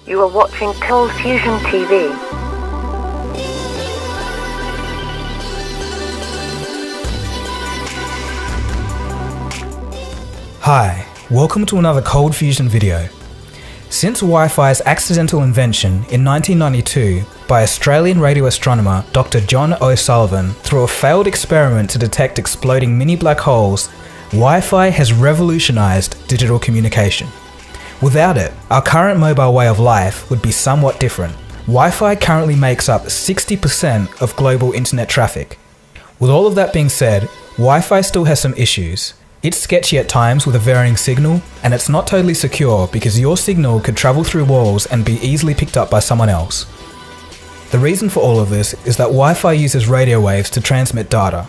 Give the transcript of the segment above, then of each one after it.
You are watching Cold Fusion TV. Hi, welcome to another Cold Fusion video. Since Wi-Fi's accidental invention in 1992 by Australian radio astronomer Dr. John O'Sullivan through a failed experiment to detect exploding mini black holes, Wi-Fi has revolutionized digital communication. Without it, our current mobile way of life would be somewhat different. Wi-Fi currently makes up 60% of global internet traffic. With all of that being said, Wi-Fi still has some issues. It's sketchy at times with a varying signal, and it's not totally secure because your signal could travel through walls and be easily picked up by someone else. The reason for all of this is that Wi-Fi uses radio waves to transmit data.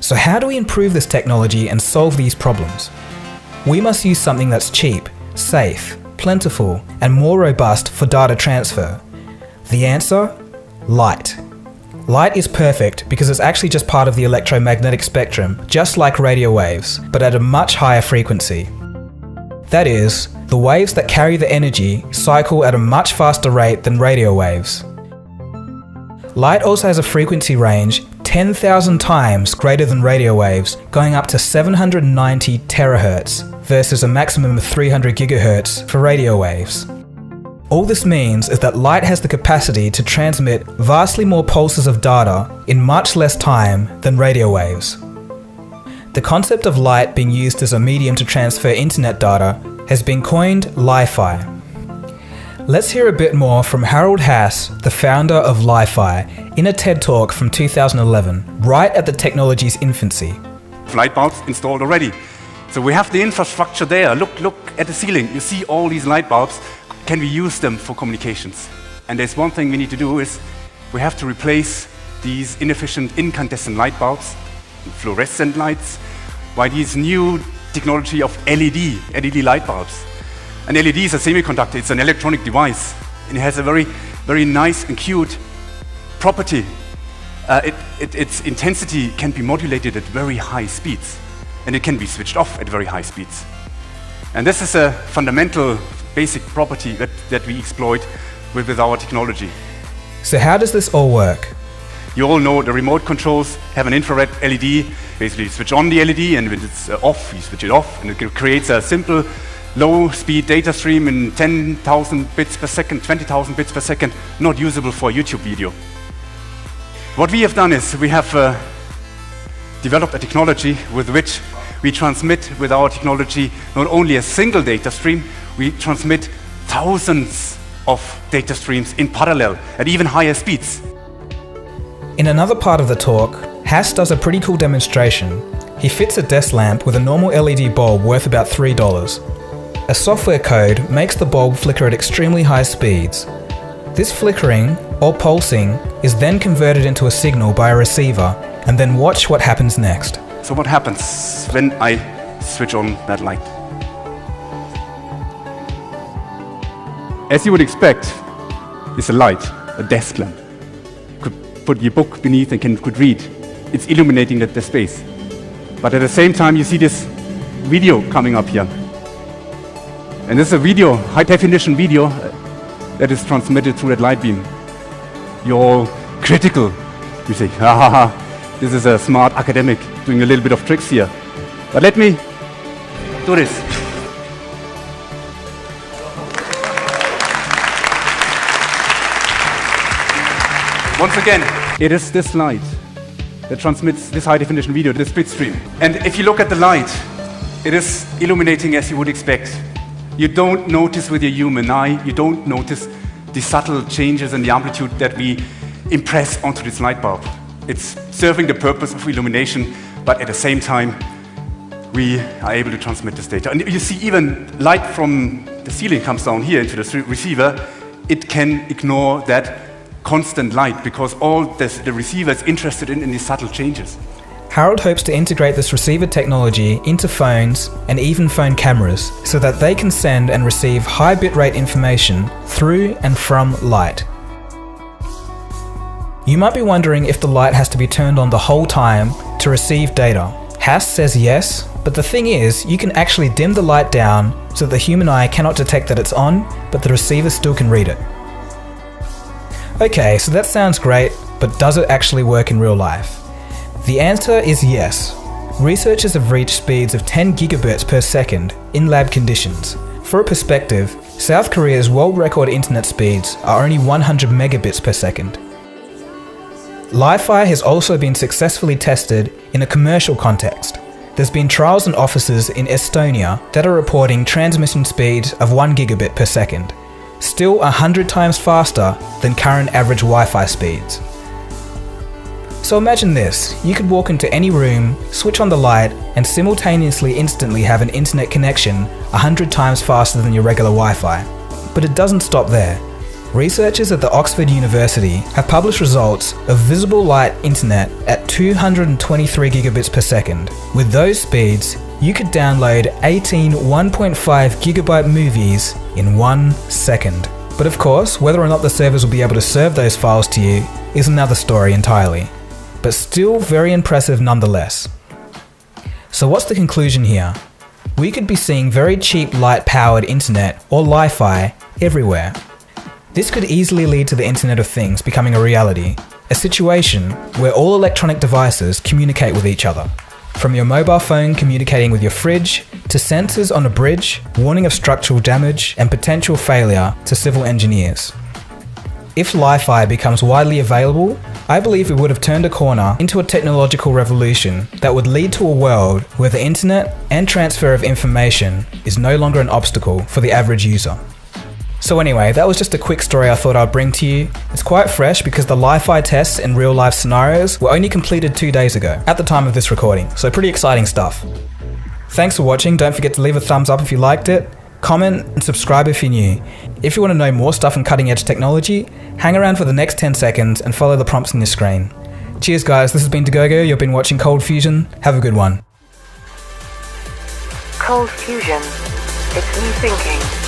So how do we improve this technology and solve these problems? We must use something that's cheap, safe, plentiful, and more robust for data transfer. The answer? Light. Light is perfect because it's actually just part of the electromagnetic spectrum, just like radio waves, but at a much higher frequency. That is, the waves that carry the energy cycle at a much faster rate than radio waves. Light also has a frequency range 10,000 times greater than radio waves, going up to 790 terahertz versus a maximum of 300 gigahertz for radio waves. All this means is that light has the capacity to transmit vastly more pulses of data in much less time than radio waves. The concept of light being used as a medium to transfer internet data has been coined Lifi. Let's hear a bit more from Harold Haas, the founder of Lifi, in a TED Talk from 2011, right at the technology's infancy. Light bulbs installed already. So we have the infrastructure there. Look at the ceiling. You see all these light bulbs. Can we use them for communications? And there's one thing we need to do is we have to replace these inefficient incandescent light bulbs, fluorescent lights, by these new technology of LED light bulbs. An LED is a semiconductor, it's an electronic device, and it has a very, very nice and cute property. Its intensity can be modulated at very high speeds, and it can be switched off at very high speeds. And this is a fundamental basic property that we exploit with our technology. So how does this all work? You all know the remote controls have an infrared LED. Basically, you switch on the LED, and when it's off, you switch it off, and it creates a simple low-speed data stream in 10,000 bits per second, 20,000 bits per second, not usable for a YouTube video. What we have done is we have developed a technology with which we transmit with our technology not only a single data stream, we transmit thousands of data streams in parallel at even higher speeds. In another part of the talk, Haas does a pretty cool demonstration. He fits a desk lamp with a normal LED bulb worth about $3. A software code makes the bulb flicker at extremely high speeds. This flickering, or pulsing, is then converted into a signal by a receiver, and then watch what happens next. So what happens when I switch on that light? As you would expect, it's a light, a desk lamp. You could put your book beneath and could read. It's illuminating the space. But at the same time, you see this video coming up here. And this is a video, high-definition video, that is transmitted through that light beam. You're all critical. You say, this is a smart academic doing a little bit of tricks here. But let me do this. Once again, it is this light that transmits this high-definition video, this bit stream. And if you look at the light, it is illuminating as you would expect. You don't notice with your human eye, you don't notice the subtle changes in the amplitude that we impress onto this light bulb. It's serving the purpose of illumination, but at the same time, we are able to transmit this data. And you see even light from the ceiling comes down here into the receiver. It can ignore that constant light because all the receiver is interested in these subtle changes. Harold hopes to integrate this receiver technology into phones and even phone cameras so that they can send and receive high bitrate information through and from light. You might be wondering if the light has to be turned on the whole time to receive data. Haas says yes, but the thing is, you can actually dim the light down so that the human eye cannot detect that it's on, but the receiver still can read it. Okay, so that sounds great, but does it actually work in real life? The answer is yes. Researchers have reached speeds of 10 gigabits per second in lab conditions. For a perspective, South Korea's world record internet speeds are only 100 megabits per second. Lifi has also been successfully tested in a commercial context. There's been trials in offices in Estonia that are reporting transmission speeds of 1 gigabit per second, still 100 times faster than current average Wi-Fi speeds. So imagine this, you could walk into any room, switch on the light, and simultaneously instantly have an internet connection 100 times faster than your regular Wi-Fi. But it doesn't stop there. Researchers at the Oxford University have published results of visible light internet at 223 gigabits per second. With those speeds, you could download 18 1.5 gigabyte movies in 1 second. But of course, whether or not the servers will be able to serve those files to you is another story entirely. But still very impressive nonetheless. So what's the conclusion here? We could be seeing very cheap light-powered internet or Li-Fi everywhere. This could easily lead to the Internet of Things becoming a reality, a situation where all electronic devices communicate with each other. From your mobile phone communicating with your fridge, to sensors on a bridge, warning of structural damage and potential failure to civil engineers. If Li-Fi becomes widely available, I believe we would have turned a corner into a technological revolution that would lead to a world where the internet and transfer of information is no longer an obstacle for the average user. So anyway, that was just a quick story I thought I'd bring to you. It's quite fresh because the Li-Fi tests in real life scenarios were only completed 2 days ago, at the time of this recording, so pretty exciting stuff. Thanks for watching, don't forget to leave a thumbs up if you liked it, comment and subscribe if you're new. If you want to know more stuff on cutting edge technology, hang around for the next 10 seconds and follow the prompts on your screen. Cheers guys, this has been Dagogo, you've been watching Cold Fusion, have a good one. Cold Fusion. It's new thinking.